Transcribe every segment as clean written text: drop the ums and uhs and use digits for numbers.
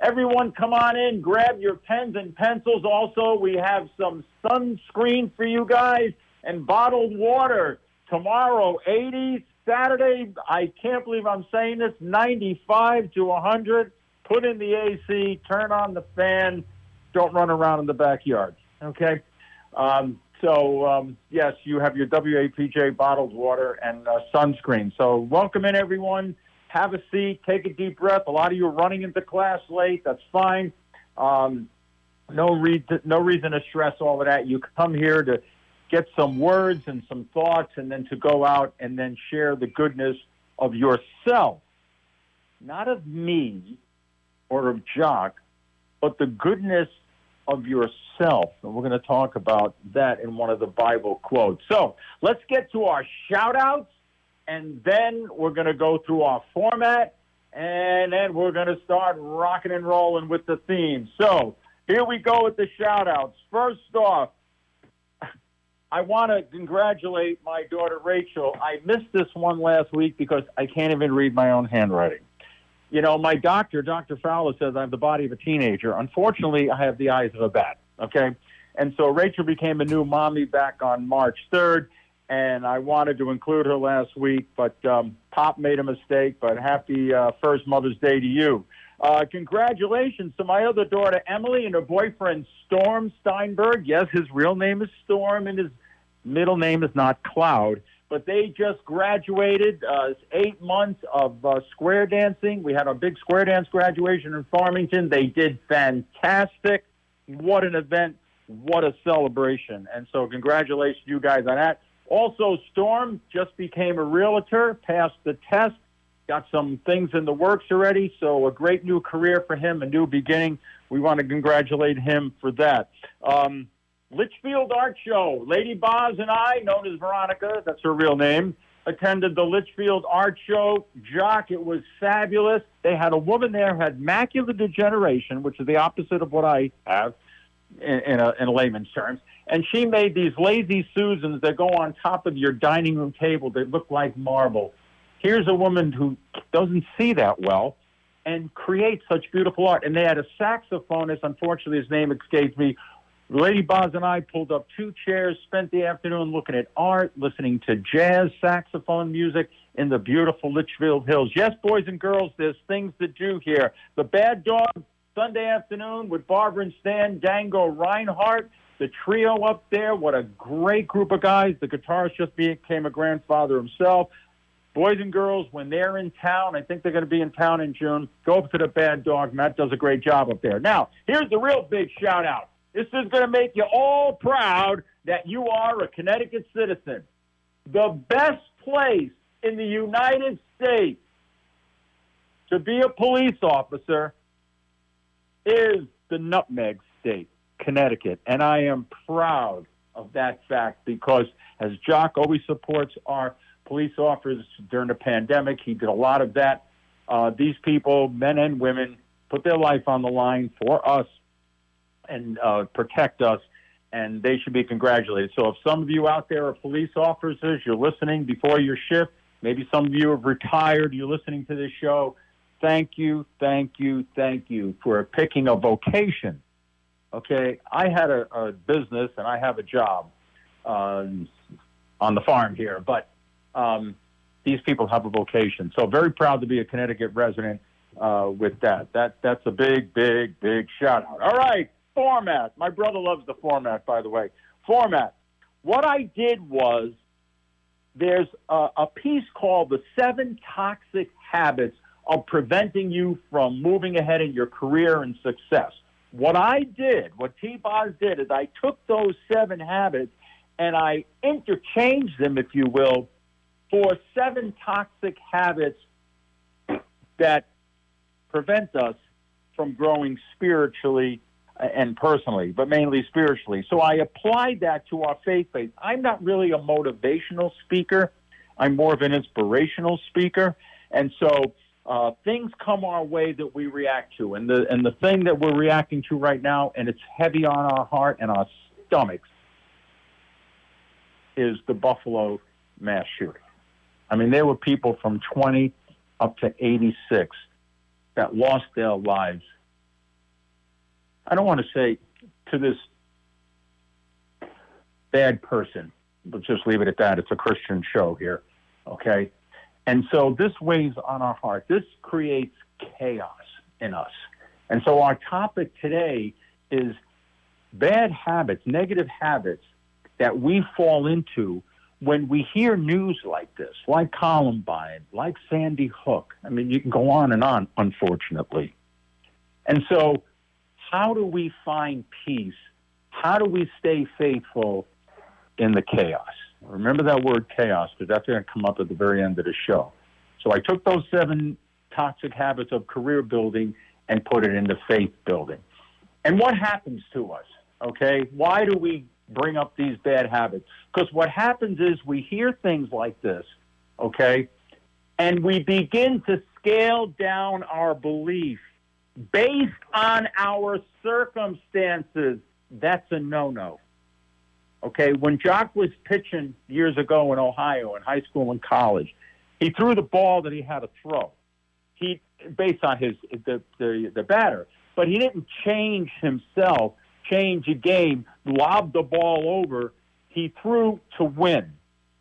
Everyone come on in, grab your pens and pencils. Also, we have some sunscreen for you guys and bottled water. Tomorrow, 80. Saturday, I can't believe I'm saying this, 95 to 100. Put in the AC, turn on the fan. Don't run around in the backyard, okay? Yes, you have your WAPJ bottled water and sunscreen. So welcome in, everyone. Have a seat. Take a deep breath. A lot of you are running into class late. That's fine. No reason to stress all of that. You come here to get some words and some thoughts and then to go out and then share the goodness of yourself. Not of me or of Jock, but the goodness of yourself. And we're going to talk about that in one of the Bible quotes. So let's get to our shout-outs, and then we're going to go through our format, and then we're going to start rocking and rolling with the theme. So here we go with the shout-outs. First off, I want to congratulate my daughter, Rachel. I missed this one last week because I can't even read my own handwriting. You know, my doctor, Dr. Fowler, says I have the body of a teenager. Unfortunately, I have the eyes of a bat, okay? And so Rachel became a new mommy back on March 3rd, and I wanted to include her last week, but Pop made a mistake, but happy first Mother's Day to you. Congratulations to my other daughter, Emily, and her boyfriend, Storm Steinberg. Yes, his real name is Storm, and his middle name is not Cloud. But they just graduated 8 months of square dancing. We had a big square dance graduation in Farmington. They did fantastic. What an event. What a celebration. And so congratulations to you guys on that. Also, Storm just became a realtor, passed the test. Got some things in the works already, so a great new career for him, a new beginning. We want to congratulate him for that. Litchfield Art Show. Lady Boz and I, known as Veronica, that's her real name, attended the Litchfield Art Show. Jock, it was fabulous. They had a woman there who had macular degeneration, which is the opposite of what I have in layman's terms. And she made these lazy Susans that go on top of your dining room table. They look like marble. Here's a woman who doesn't see that well and creates such beautiful art. And they had a saxophonist. Unfortunately, his name escapes me. Lady Boz and I pulled up 2 chairs, spent the afternoon looking at art, listening to jazz saxophone music in the beautiful Litchfield Hills. Yes, boys and girls, there's things to do here. The Bad Dog, Sunday afternoon with Barbara and Stan, Dango Reinhardt, the trio up there. What a great group of guys. The guitarist just became a grandfather himself. Boys and girls, when they're in town, I think they're going to be in town in June, go up to the Bad Dog. Matt does a great job up there. Now, here's the real big shout-out. This is going to make you all proud that you are a Connecticut citizen. The best place in the United States to be a police officer is the Nutmeg State, Connecticut. And I am proud of that fact because, as Jock always supports our police officers during the pandemic, he did a lot of that. These people, men and women, put their life on the line for us and protect us, and they should be congratulated. So if some of you out there are police officers, you're listening before your shift, maybe some of you have retired, you're listening to this show, thank you, thank you, thank you for picking a vocation. Okay, I had a business and I have a job on the farm here, but these people have a vocation. So very proud to be a Connecticut resident with that. That's a big, big, big shout out. All right. Format. My brother loves the format, by the way. Format. What I did was there's a piece called The 7 Toxic Habits of Preventing You from Moving Ahead in Your Career and Success. What I did, what T-Boz did, is I took those 7 habits and I interchanged them, if you will, for 7 toxic habits that prevent us from growing spiritually and personally, but mainly spiritually. So I applied that to our faith base. I'm not really a motivational speaker. I'm more of an inspirational speaker. And so things come our way that we react to. And the thing that we're reacting to right now, and it's heavy on our heart and our stomachs, is the Buffalo mass shooting. I mean, there were people from 20 up to 86 that lost their lives I don't want to say to this bad person, but just leave it at that. It's a Christian show here, okay? And so this weighs on our heart. This creates chaos in us. And so our topic today is bad habits, negative habits that we fall into when we hear news like this, like Columbine, like Sandy Hook. I mean, you can go on, unfortunately. And so how do we find peace? How do we stay faithful in the chaos? Remember that word chaos, because that's going to come up at the very end of the show. So I took those 7 toxic habits of career building and put it into faith building. And what happens to us, okay? Why do we bring up these bad habits? Because what happens is we hear things like this, okay, and we begin to scale down our belief based on our circumstances. That's a no-no. Okay, when Jock was pitching years ago in Ohio, in high school and college, he threw the ball that he had to throw. He, based on the batter, but he didn't change himself, change a game, lob the ball over. He threw to win.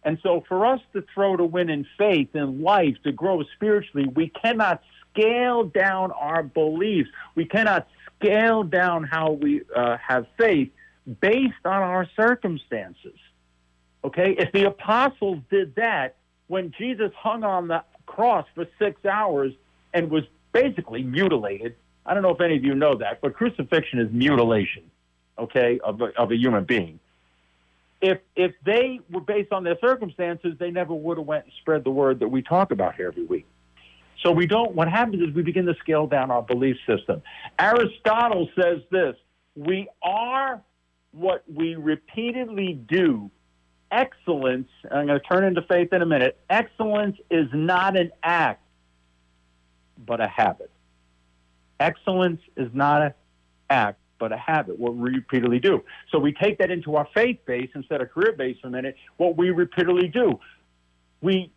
And so for us to throw to win in faith, in life, to grow spiritually, we cannot scale down our beliefs. We cannot scale down how we have faith based on our circumstances. Okay? If the apostles did that when Jesus hung on the cross for 6 hours and was basically mutilated, I don't know if any of you know that, but crucifixion is mutilation, okay, of a human being. If they were based on their circumstances, they never would have went and spread the word that we talk about here every week. So we don't, what happens is we begin to scale down our belief system. Aristotle says this: we are what we repeatedly do. Excellence, and I'm going to turn into faith in a minute, excellence is not an act, but a habit. Excellence is not an act, but a habit, what we repeatedly do. So we take that into our faith base instead of career base for a minute, what we repeatedly do. We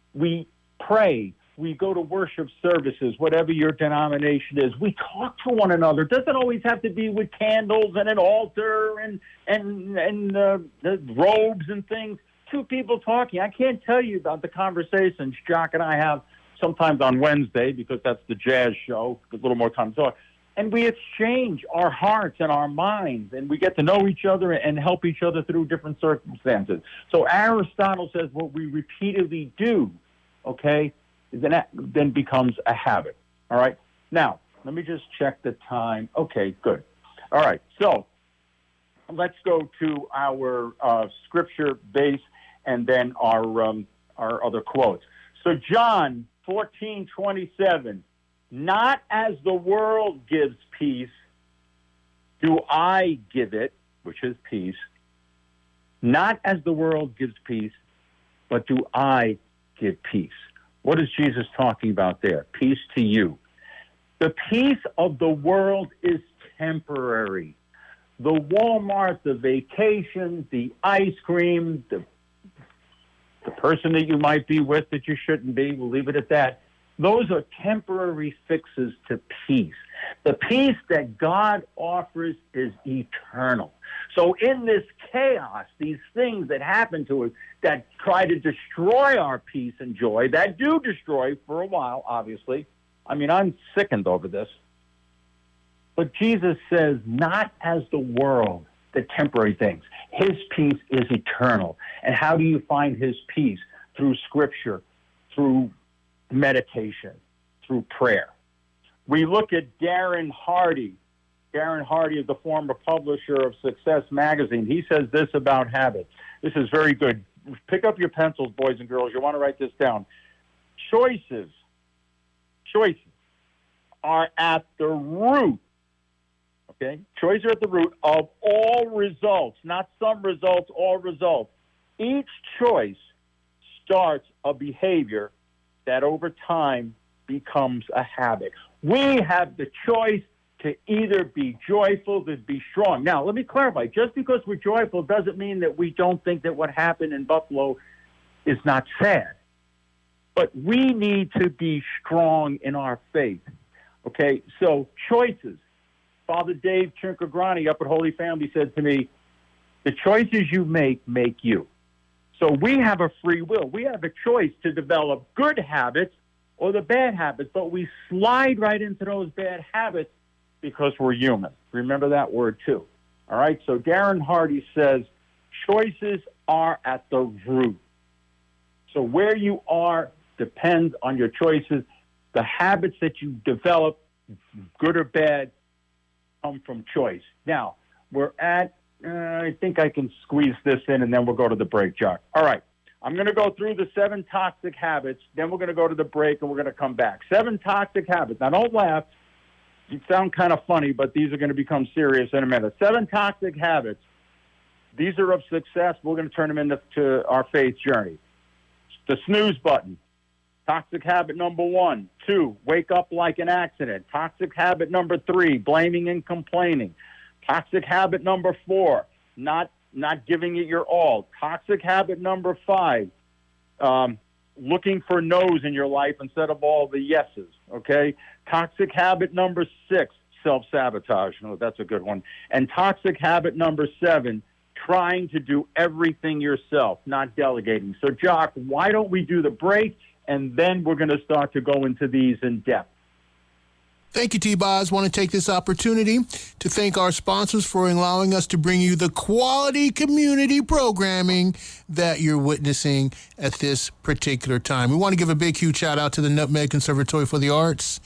pray. We go to worship services, whatever your denomination is. We talk to one another. It doesn't always have to be with candles and an altar and robes and things. 2 people talking. I can't tell you about the conversations Jock and I have sometimes on Wednesday, because that's the jazz show, a little more time to talk. And we exchange our hearts and our minds, and we get to know each other and help each other through different circumstances. So Aristotle says what we repeatedly do, okay, then becomes a habit. All right? Now, let me just check the time. Okay, good. All right, so let's go to our scripture base and then our other quotes. So John 14:27, not as the world gives peace, do I give it, which is peace. Not as the world gives peace, but do I give peace. What is Jesus talking about there? Peace to you. The peace of the world is temporary. The Walmart, the vacation, the ice cream, the person that you might be with that you shouldn't be, we'll leave it at that. Those are temporary fixes to peace. The peace that God offers is eternal. So in this chaos, these things that happen to us that try to destroy our peace and joy, that do destroy for a while, obviously. I mean, I'm sickened over this. But Jesus says, not as the world, the temporary things. His peace is eternal. And how do you find his peace? Through Scripture, through meditation, through prayer. We look at Darren Hardy. Darren Hardy is the former publisher of Success Magazine. He says this about habits. This is very good. Pick up your pencils, boys and girls. You want to write this down. Choices are at the root. Okay? Choices are at the root of all results, not some results, all results. Each choice starts a behavior that over time becomes a habit. We have the choice to either be joyful, to be strong. Now, let me clarify. Just because we're joyful doesn't mean that we don't think that what happened in Buffalo is not sad. But we need to be strong in our faith. Okay, so choices. Father Dave Chincagrani up at Holy Family said to me, the choices you make you. So we have a free will. We have a choice to develop good habits or the bad habits, but we slide right into those bad habits because we're human. Remember that word too. All right, so Darren Hardy says, choices are at the root. So where you are depends on your choices. The habits that you develop, good or bad, come from choice. Now, we're at, I think I can squeeze this in, and then we'll go to the break, Jock. All right. I'm going to go through the 7 toxic habits, then we're going to go to the break, and we're going to come back. 7 toxic habits. Now, don't laugh. You sound kind of funny, but these are going to become serious in a minute. 7 toxic habits. These are of success. We're going to turn them into our faith journey. The snooze button. Toxic habit number 1. 2, wake up like an accident. Toxic habit number 3, blaming and complaining. Toxic habit number 4, not giving it your all. Toxic habit number 5, looking for no's in your life instead of all the yeses, okay? Toxic habit number 6, self-sabotage. Oh, that's a good one. And toxic habit number 7, trying to do everything yourself, not delegating. So, Jock, why don't we do the break, and then we're going to start to go into these in depth. Thank you, T-Boz. Want to take this opportunity to thank our sponsors for allowing us to bring you the quality community programming that you're witnessing at this particular time. We want to give a big, huge shout-out to the Nutmeg Conservatory for the Arts,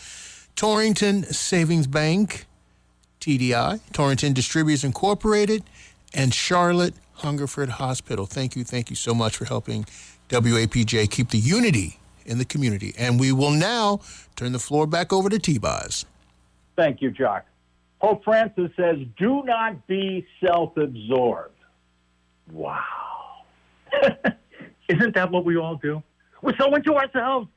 Torrington Savings Bank, TDI, Torrington Distributors Incorporated, and Charlotte Hungerford Hospital. Thank you so much for helping WAPJ keep the unity in the community. And we will now turn the floor back over to T-Boz. Thank you, Jock. Pope Francis says, do not be self-absorbed. Wow. Isn't that what we all do? We're so into ourselves.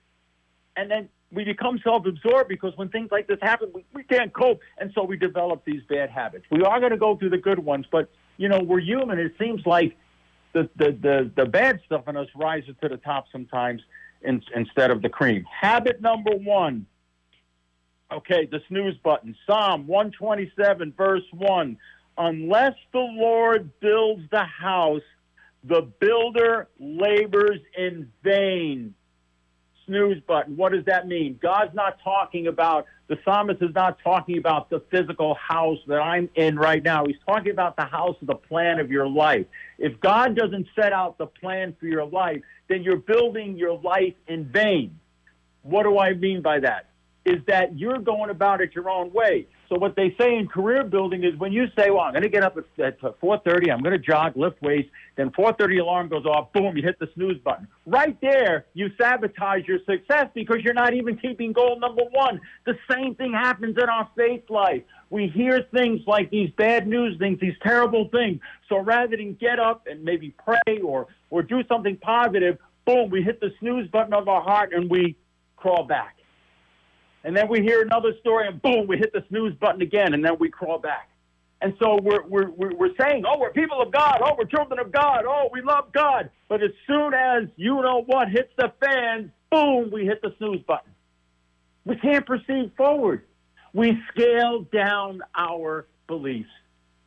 And then we become self-absorbed because when things like this happen, we can't cope. And so we develop these bad habits. We are going to go through the good ones, but, you know, we're human. It seems like the bad stuff in us rises to the top sometimes instead of the cream. Habit number 1, okay, the snooze button. Psalm 127, verse 1. Unless the Lord builds the house, the builder labors in vain. Snooze button. What does that mean? God's not talking about, the psalmist is not talking about the physical house that I'm in right now. He's talking about the house of the plan of your life. If God doesn't set out the plan for your life, then you're building your life in vain. What do I mean by that? Is that you're going about it your own way. So what they say in career building is when you say, well, I'm going to get up at 4:30, I'm going to jog, lift weights, then 4:30 alarm goes off, boom, you hit the snooze button. Right there, you sabotage your success because you're not even keeping goal number 1. The same thing happens in our faith life. We hear things like these bad news things, these terrible things. So rather than get up and maybe pray or do something positive, boom, we hit the snooze button of our heart and we crawl back. And then we hear another story, and boom, we hit the snooze button again, and then we crawl back. And so we're saying, oh, we're people of God, oh, we're children of God, oh, we love God. But as soon as you know what hits the fan, boom, we hit the snooze button. We can't proceed forward. We scale down our beliefs.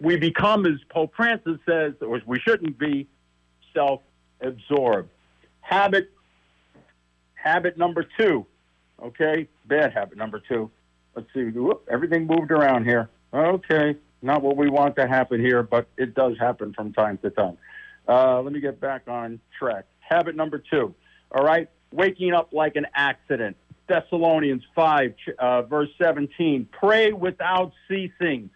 We become, as Pope Francis says, or we shouldn't be, self-absorbed. Habit number 2. Okay, bad habit number 2. Let's see. Whoop, everything moved around here. Okay, not what we want to happen here, but it does happen from time to time. Let me get back on track. Habit number 2. All right, waking up like an accident. Thessalonians 5, verse 17. Pray without ceasing.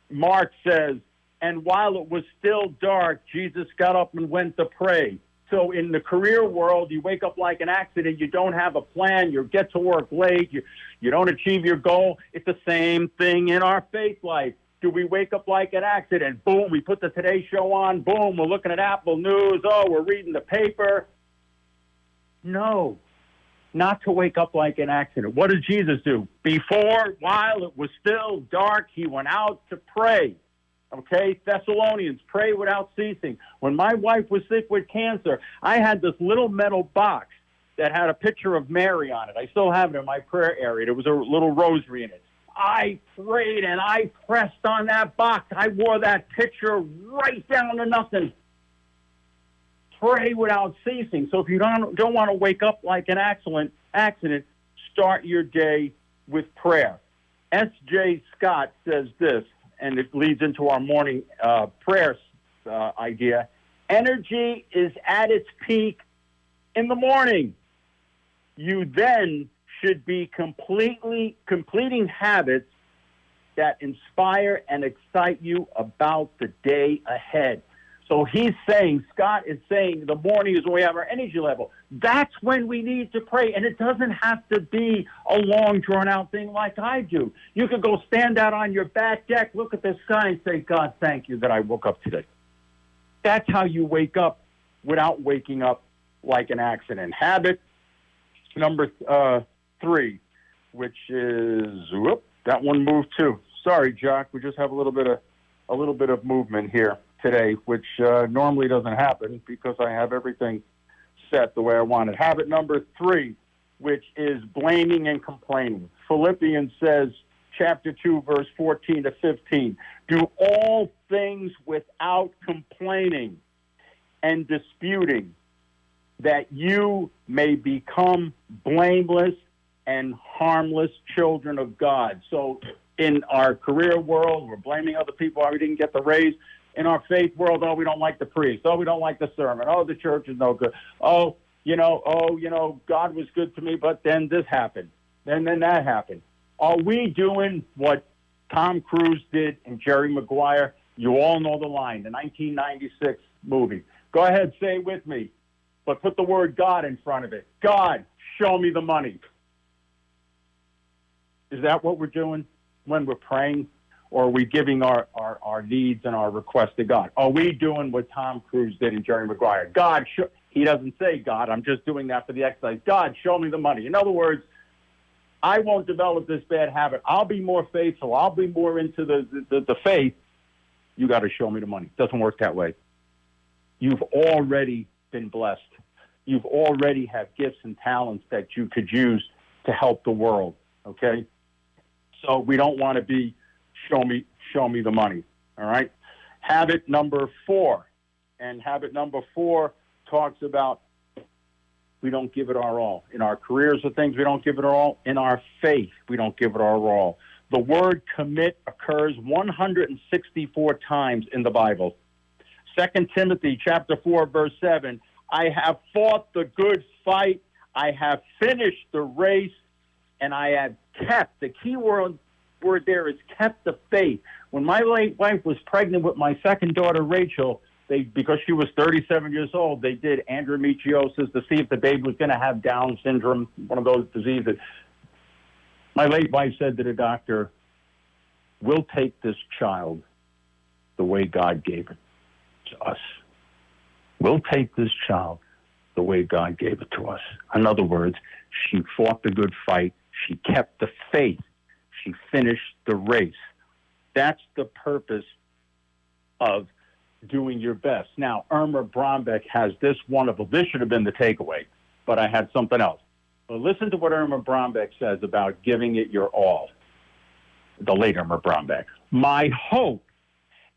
Mark says, and while it was still dark, Jesus got up and went to pray. So in the career world, you wake up like an accident. You don't have a plan. You get to work late. You don't achieve your goal. It's the same thing in our faith life. Do we wake up like an accident? Boom, we put the Today Show on. Boom, we're looking at Apple News. Oh, we're reading the paper. No, not to wake up like an accident. What did Jesus do? While it was still dark, he went out to pray. Okay, Thessalonians, pray without ceasing. When my wife was sick with cancer, I had this little metal box that had a picture of Mary on it. I still have it in my prayer area. There was a little rosary in it. I prayed and I pressed on that box. I wore that picture right down to nothing. Pray without ceasing. So if you don't want to wake up like an accident, start your day with prayer. S.J. Scott says this, and it leads into our morning prayer idea. Energy is at its peak in the morning. You then should be completing habits that inspire and excite you about the day ahead. So he's saying, Scott is saying, the morning is when we have our energy level. That's when we need to pray. And it doesn't have to be a long, drawn-out thing like I do. You could go stand out on your back deck, look at the sky, and say, God, thank you that I woke up today. That's how you wake up without waking up like an accident. Habit number 3, which is, that one moved too. Sorry, Jock. We just have a little bit of movement here today, which normally doesn't happen because I have everything set the way I want it. Habit number 3, which is blaming and complaining. Philippians says, chapter 2, verse 14 to 15, do all things without complaining and disputing, that you may become blameless and harmless children of God. So in our career world, we're blaming other people why we didn't get the raise. In our faith world, we don't like the priest. We don't like the sermon. The church is no good. God was good to me, but then this happened. Then that happened. Are we doing what Tom Cruise did in Jerry Maguire? You all know the line, the 1996 movie. Go ahead, say it with me, but put the word God in front of it. God, show me the money. Is that what we're doing when we're praying? Or are we giving our needs and our requests to God? Are we doing what Tom Cruise did in Jerry Maguire? God, he doesn't say, God, I'm just doing that for the exercise. God, show me the money. In other words, I won't develop this bad habit. I'll be more faithful. I'll be more into the faith. You got to show me the money. It doesn't work that way. You've already been blessed. You've already have gifts and talents that you could use to help the world, okay? So we don't want to be show me the money, all right? Habit number 4, and habit number 4 talks about we don't give it our all. In our careers or things, we don't give it our all. In our faith, we don't give it our all. The word commit occurs 164 times in the Bible. 2 Timothy chapter 4, verse 7, I have fought the good fight, I have finished the race, and I have kept, the key word there is kept the faith. When my late wife was pregnant with my second daughter, Rachel, because she was 37 years old, they did endometriosis to see if the baby was going to have Down syndrome, one of those diseases. My late wife said to the doctor, we'll take this child the way God gave it to us. We'll take this child the way God gave it to us. In other words, she fought the good fight. She kept the faith. She finished the race. That's the purpose of doing your best. Now, Irma Brombeck has this wonderful, this should have been the takeaway, but I had something else. But listen to what Irma Brombeck says about giving it your all. The late Irma Brombeck. My hope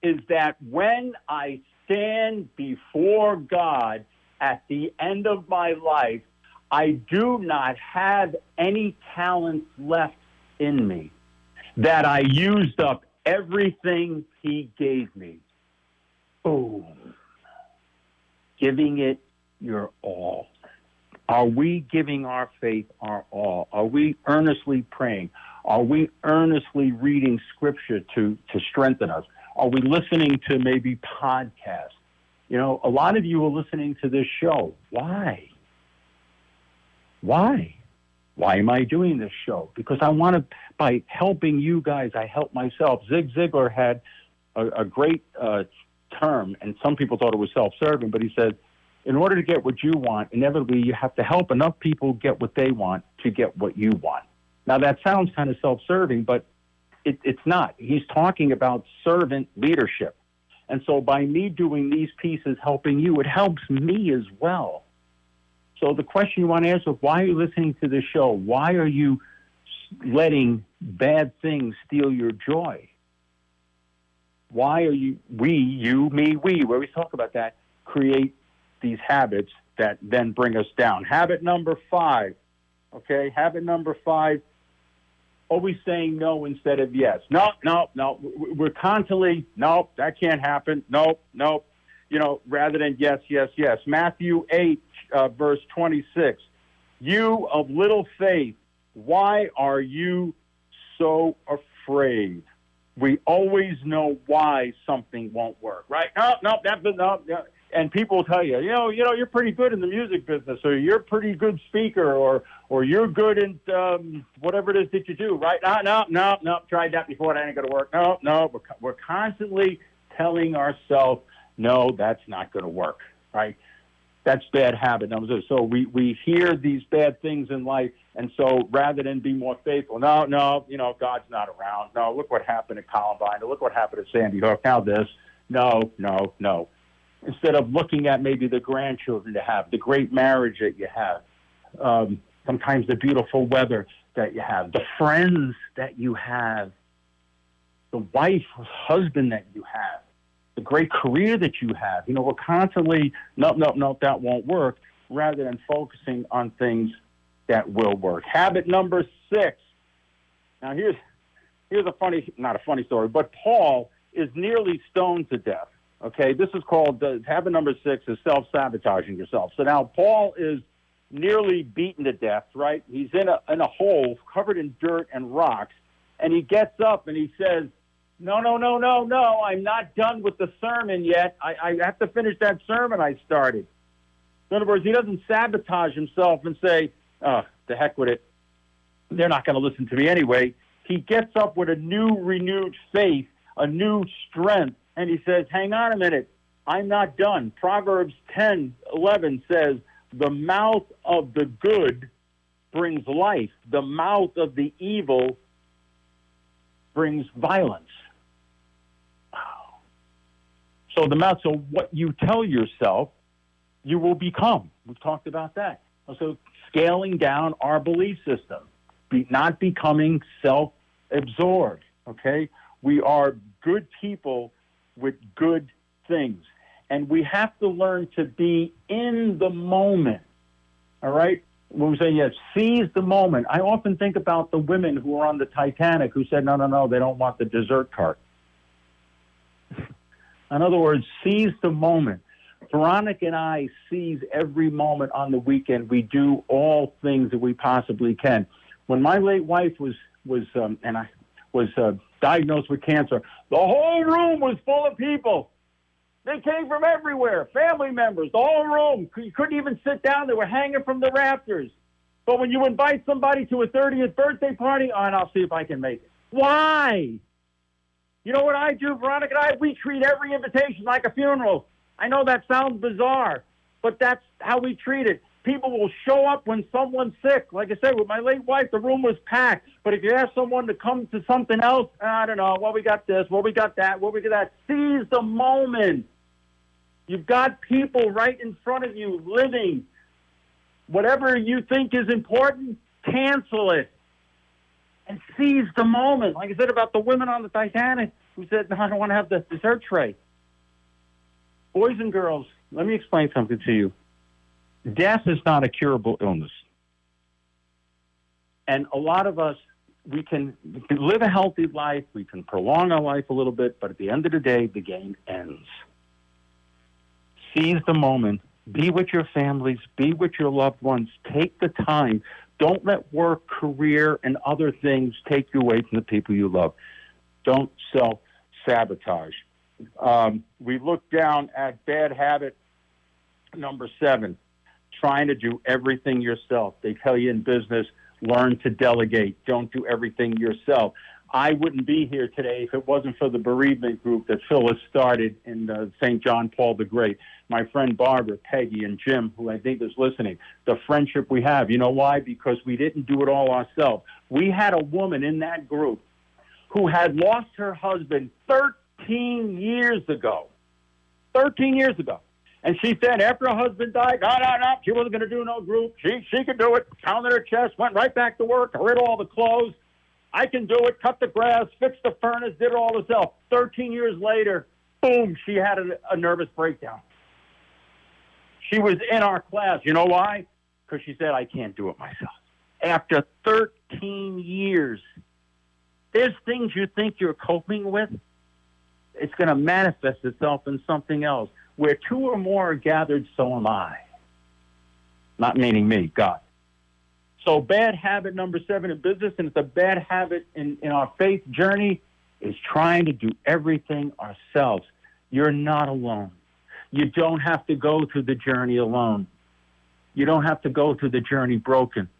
is that when I stand before God at the end of my life, I do not have any talents left in me, that I used up everything he gave me. Boom. Giving it your all. Are we giving our faith our all? Are we earnestly praying? Are we earnestly reading scripture to strengthen us? Are we listening to maybe podcasts? You know, a lot of you are listening to this show. Why? Why am I doing this show? Because I want to, by helping you guys, I help myself. Zig Ziglar had a great term, and some people thought it was self-serving, but he said, in order to get what you want, inevitably you have to help enough people get what they want to get what you want. Now, that sounds kind of self-serving, but it's not. He's talking about servant leadership. And so by me doing these pieces, helping you, it helps me as well. So the question you want to answer, why are you listening to this show? Why are you letting bad things steal your joy? Why are you, we always talk about that, create these habits that then bring us down? Habit number 5, okay? Habit number 5, always saying no instead of yes. No. We're constantly, no, that can't happen. No. Rather than yes. Matthew 8, verse 26. You of little faith, why are you so afraid? We always know why something won't work, right? No. And people will tell you, you're pretty good in the music business, or you're a pretty good speaker, or you're good in whatever it is that you do, right? No. Tried that before. That ain't going to work. No. We're constantly telling ourselves, no, that's not going to work, right? That's bad habit. So we hear these bad things in life, and so rather than be more faithful, no, God's not around. No, look what happened at Columbine. Look what happened at Sandy Hook. Now this. No. Instead of looking at maybe the grandchildren you have, the great marriage that you have, sometimes the beautiful weather that you have, the friends that you have, the wife, husband that you have, the great career that you have. We're constantly, no, that won't work, rather than focusing on things that will work. Habit number 6. Now, here's not a funny story, but Paul is nearly stoned to death. Okay, this is called, habit number 6 is self-sabotaging yourself. So now Paul is nearly beaten to death, right? He's in a hole covered in dirt and rocks, and he gets up and he says, No, I'm not done with the sermon yet. I have to finish that sermon I started. In other words, he doesn't sabotage himself and say, oh, the heck with it. They're not going to listen to me anyway. He gets up with a new, renewed faith, a new strength, and he says, hang on a minute, I'm not done. Proverbs 10:11 says, the mouth of the good brings life. The mouth of the evil brings violence. Wow. So what you tell yourself, you will become. We've talked about that. Also, scaling down our belief system, not becoming self-absorbed, okay? We are good people with good things. And we have to learn to be in the moment, all right? When we say, yes, seize the moment. I often think about the women who were on the Titanic who said, no, they don't want the dessert cart. In other words, seize the moment. Veronica and I seize every moment on the weekend. We do all things that we possibly can. When my late wife was diagnosed with cancer, the whole room was full of people. They came from everywhere, family members, the whole room. You couldn't even sit down. They were hanging from the rafters. But when you invite somebody to a 30th birthday party, all right, I'll see if I can make it. Why? You know what I do, Veronica and I? We treat every invitation like a funeral. I know that sounds bizarre, but that's how we treat it. People will show up when someone's sick. Like I said, with my late wife, the room was packed. But if you ask someone to come to something else, I don't know, well, we got this, well, we got that, well, we got that. Seize the moment. You've got people right in front of you living. Whatever you think is important, cancel it. And seize the moment. Like I said about the women on the Titanic who said, no, I don't want to have the dessert tray. Boys and girls, let me explain something to you. Death is not a curable illness. And a lot of us, we can live a healthy life, we can prolong our life a little bit, but at the end of the day, the game ends. Seize the moment. Be with your families. Be with your loved ones. Take the time. Don't let work, career, and other things take you away from the people you love. Don't self-sabotage. We look down at bad habit number 7. Trying to do everything yourself. They tell you in business, learn to delegate. Don't do everything yourself. I wouldn't be here today if it wasn't for the bereavement group that Phyllis started in St. John Paul the Great. My friend Barbara, Peggy, and Jim, who I think is listening, the friendship we have. You know why? Because we didn't do it all ourselves. We had a woman in that group who had lost her husband 13 years ago. 13 years ago. And she said after her husband died, no, she wasn't going to do no group. She could do it. Pounded her chest, went right back to work, rid all the clothes. I can do it, cut the grass, fix the furnace, did it all herself. 13 years later, boom, she had a nervous breakdown. She was in our class. You know why? Because she said, I can't do it myself. After 13 years, there's things you think you're coping with. It's going to manifest itself in something else. Where two or more are gathered, so am I. Not meaning me, God. So bad habit number 7 in business, and it's a bad habit in our faith journey, is trying to do everything ourselves. You're not alone. You don't have to go through the journey alone. You don't have to go through the journey broken.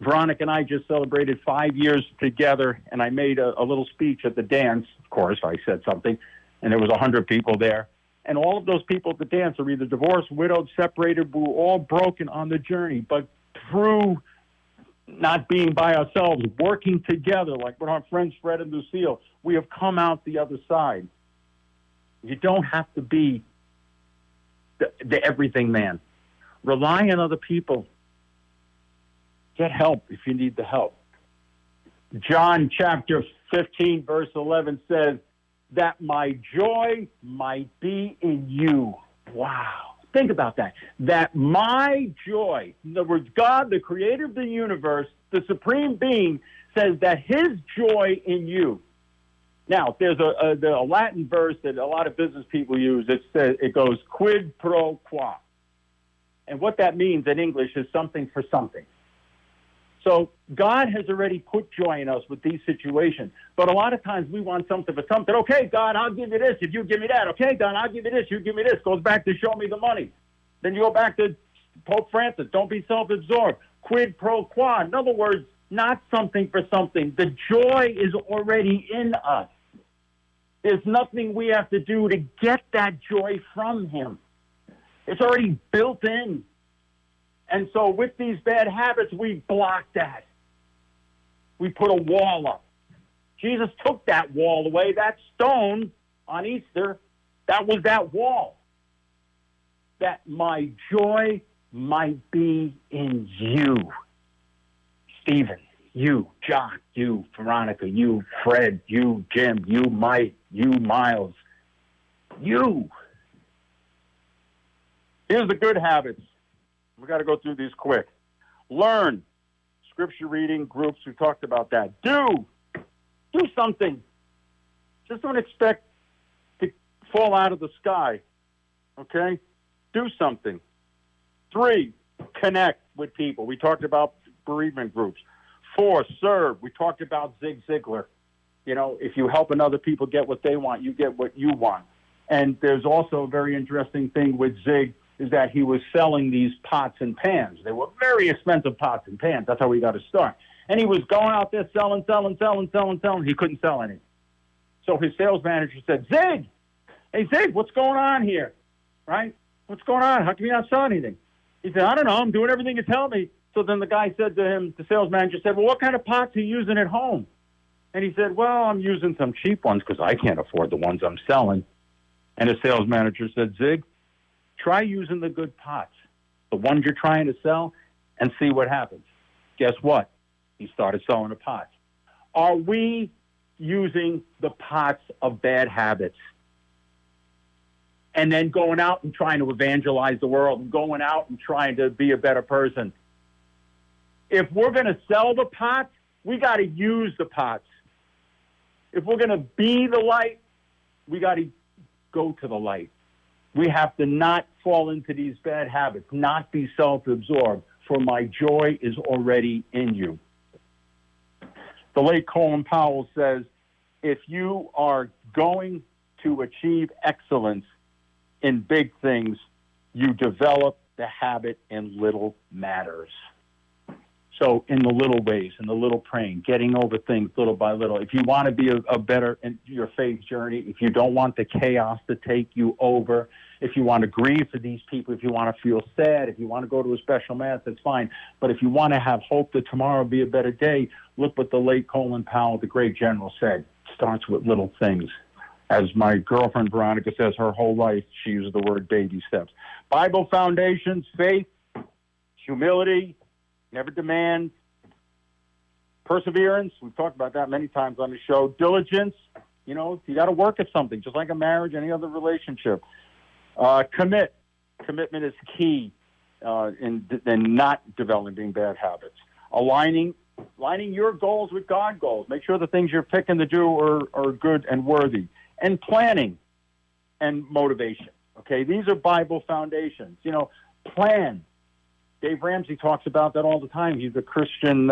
Veronica and I just celebrated 5 years together, and I made a little speech at the dance. Of course, I said something, and there was 100 people there. And all of those people at the dance are either divorced, widowed, separated. We were all broken on the journey. But through not being by ourselves, working together, like with our friends Fred and Lucille, we have come out the other side. You don't have to be the everything man. Rely on other people. Get help if you need the help. John chapter 15, verse 11 says, that my joy might be in you. Wow. Think about that. That my joy, in other words, God, the creator of the universe, the supreme being, says that his joy in you. Now, there's a Latin verse that a lot of business people use. It goes, quid pro quo. And what that means in English is something for something. So God has already put joy in us with these situations. But a lot of times we want something for something. Okay, God, I'll give you this if you give me that. Okay, God, I'll give you this, you give me this. Goes back to show me the money. Then you go back to Pope Francis. Don't be self-absorbed. Quid pro quo. In other words, not something for something. The joy is already in us. There's nothing we have to do to get that joy from him. It's already built in. And so with these bad habits, we block that. We put a wall up. Jesus took that wall away. That stone on Easter, that was that wall. That my joy might be in you. Stephen, you, John, you, Veronica, you, Fred, you, Jim, you, Mike, you, Miles, you. Here's the good habits. We got to go through these quick. Learn. Scripture reading groups, we talked about that. Do something. Just don't expect to fall out of the sky. Okay? Do something. 3, connect with people. We talked about bereavement groups. 4, serve. We talked about Zig Ziglar. You know, if you help another people get what they want, you get what you want. And there's also a very interesting thing with Zig, is that he was selling these pots and pans. They were very expensive pots and pans. That's how he got his start. And he was going out there selling. He couldn't sell any. So his sales manager said, Zig, hey, Zig, what's going on here? Right? What's going on? How come you not sell anything? He said, I don't know. I'm doing everything you tell me. So then the guy said to him, the sales manager said, well, what kind of pots are you using at home? And he said, well, I'm using some cheap ones because I can't afford the ones I'm selling. And the sales manager said, Zig, try using the good pots, the ones you're trying to sell, and see what happens. Guess what? He started selling the pots. Are we using the pots of bad habits and then going out and trying to evangelize the world and going out and trying to be a better person? If we're going to sell the pots, we got to use the pots. If we're going to be the light, we got to go to the light. We have to not fall into these bad habits, not be self-absorbed, for my joy is already in you. The late Colin Powell says, if you are going to achieve excellence in big things, you develop the habit in little matters. So in the little ways, in the little praying, getting over things little by little. If you want to be a better in your faith journey, if you don't want the chaos to take you over, if you want to grieve for these people, if you want to feel sad, if you want to go to a special mass, that's fine. But if you want to have hope that tomorrow will be a better day, look what the late Colin Powell, the great general, said. It starts with little things. As my girlfriend Veronica says, her whole life she uses the word baby steps. Bible foundations, faith, humility, never demand, Perseverance, we've talked about that many times on the show. Diligence, you got to work at something, just like a marriage, any other relationship. Commitment is key in not developing bad habits. Aligning your goals with God goals. Make sure the things you're picking to do are good and worthy. And planning and motivation. Okay, these are Bible foundations. Plan. Dave Ramsey talks about that all the time. He's a Christian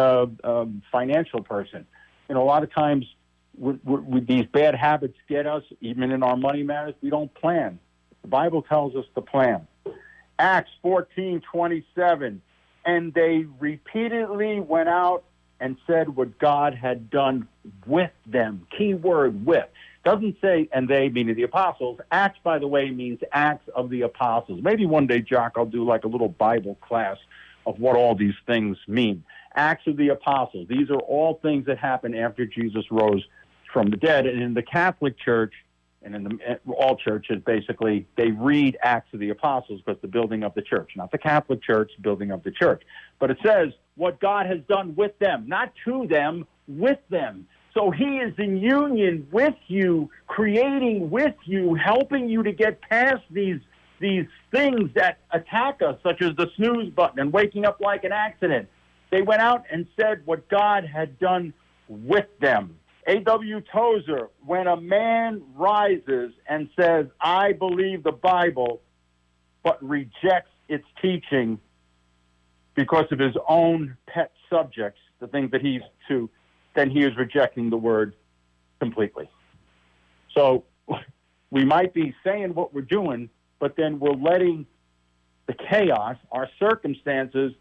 financial person. A lot of times with these bad habits get us, even in our money matters, we don't plan. The Bible tells us to plan. Acts 14:27, and they repeatedly went out and said what God had done with them. Key word, with. Doesn't say, and they, meaning the apostles. Acts, by the way, means Acts of the Apostles. Maybe one day, Jock, I'll do like a little Bible class of what all these things mean. Acts of the Apostles. These are all things that happened after Jesus rose from the dead. And in the Catholic Church, and in all churches, basically, they read Acts of the Apostles because the building of the church. Not the Catholic Church, building of the church. But it says what God has done with them, not to them, with them. So he is in union with you, creating with you, helping you to get past these things that attack us, such as the snooze button and waking up like an accident. They went out and said what God had done with them. A.W. Tozer, when a man rises and says, I believe the Bible, but rejects its teaching because of his own pet subjects, the things that he's to, then he is rejecting the word completely. So we might be saying what we're doing, but then we're letting the chaos, our circumstances,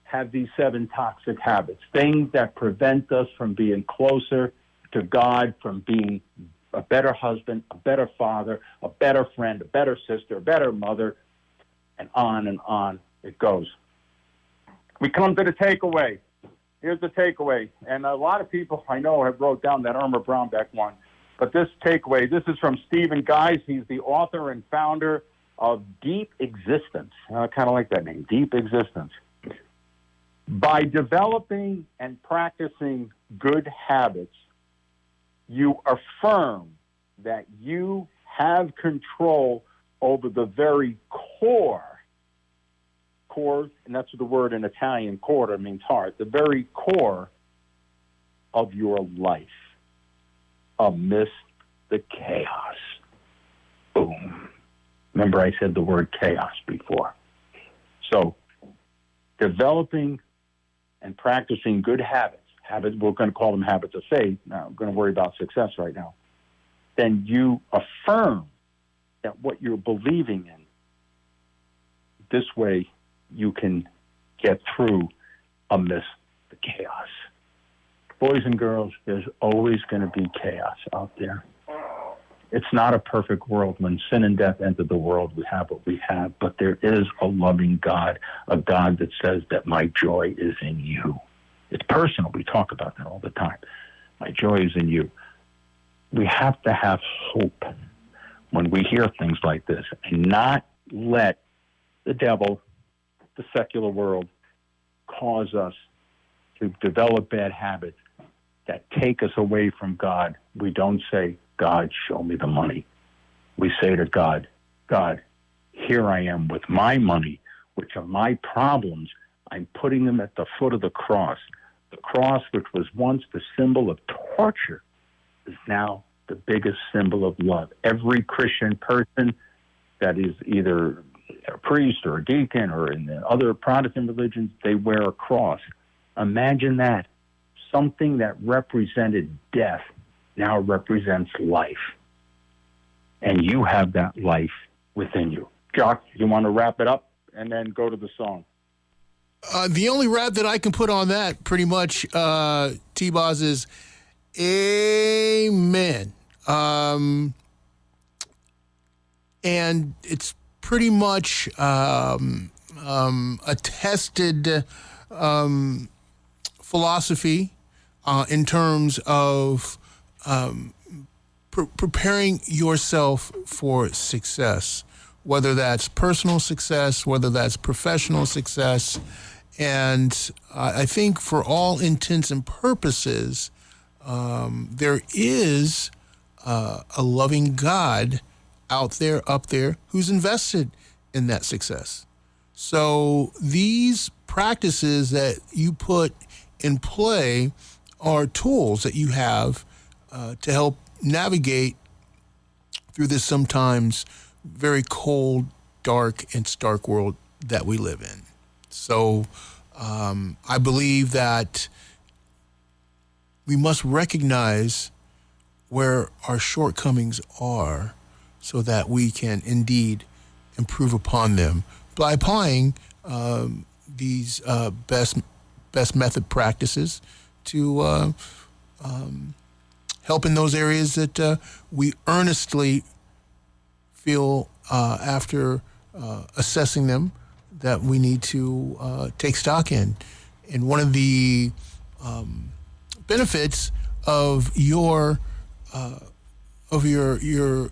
have these 7 toxic habits, things that prevent us from being closer to God, from being a better husband, a better father, a better friend, a better sister, a better mother, and on it goes. We come to the takeaway. Here's the takeaway. And a lot of people I know have wrote down that Irma Brownback one. But this takeaway, this is from Stephen Guise. He's the author and founder of Deep Existence. I kind of like that name, Deep Existence. By developing and practicing good habits, you affirm that you have control over the very core, and that's the word in Italian, cor means heart, the very core of your life amidst the chaos. Boom. Remember I said the word chaos before. So, developing and practicing good habits, we're going to call them habits of faith. Now, I'm going to worry about success right now. Then you affirm that what you're believing in, this way you can get through amidst the chaos. Boys and girls, there's always going to be chaos out there. It's not a perfect world. When sin and death entered the world, we have what we have. But there is a loving God, a God that says that my joy is in you. It's personal. We talk about that all the time. My joy is in you. We have to have hope when we hear things like this and not let the devil, the secular world, cause us to develop bad habits that take us away from God. We don't say, God, show me the money. We say to God, God, here I am with my money, which are my problems. I'm putting them at the foot of the cross. The cross, which was once the symbol of torture, is now the biggest symbol of love. Every Christian person that is either a priest or a deacon or in the other Protestant religions, they wear a cross. Imagine that. Something that represented death now represents life. And you have that life within you. Jock, you want to wrap it up and then go to the song? The only wrap that I can put on that, pretty much, T-Boz, is amen. And it's pretty much a tested philosophy in terms of preparing yourself for success, whether that's personal success, whether that's professional success. And I think for all intents and purposes, there is a loving God out there, up there, who's invested in that success. So these practices that you put in play are tools that you have to help navigate through this sometimes very cold, dark, and stark world that we live in. So I believe that we must recognize where our shortcomings are so that we can indeed improve upon them by applying these best method practices to help in those areas that we earnestly feel after assessing them that we need to take stock in. And one of the benefits of your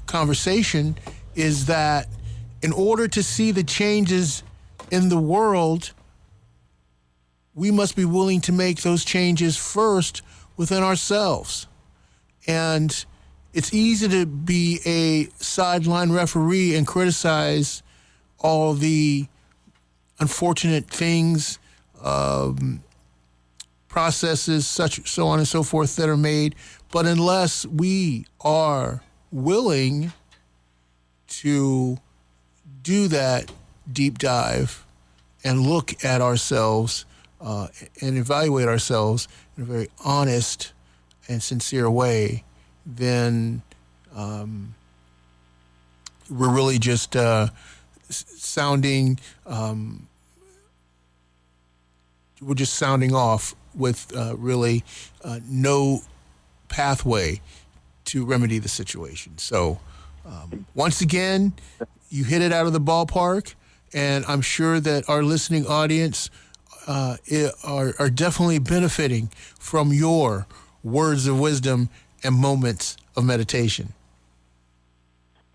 conversation is that in order to see the changes in the world, we must be willing to make those changes first within ourselves. And it's easy to be a sideline referee and criticize all the unfortunate things, processes, so on and so forth that are made. But unless we are willing to do that deep dive and look at ourselves and evaluate ourselves in a very honest and sincere way, then we're really just sounding off with really no pathway to remedy the situation. So once again, you hit it out of the ballpark, and I'm sure that our listening audience are definitely benefiting from your words of wisdom and moments of meditation.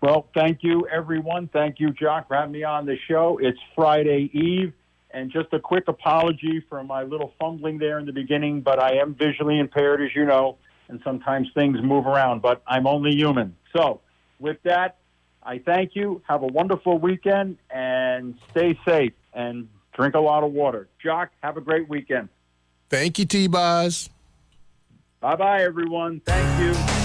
Well, thank you, everyone. Thank you, Jock, for having me on the show. It's Friday Eve, and just a quick apology for my little fumbling there in the beginning, but I am visually impaired, as you know, and sometimes things move around, but I'm only human. So with that, I thank you. Have a wonderful weekend, and stay safe, and drink a lot of water. Jock, have a great weekend. Thank you, T-Boz. Bye-bye, everyone. Thank you.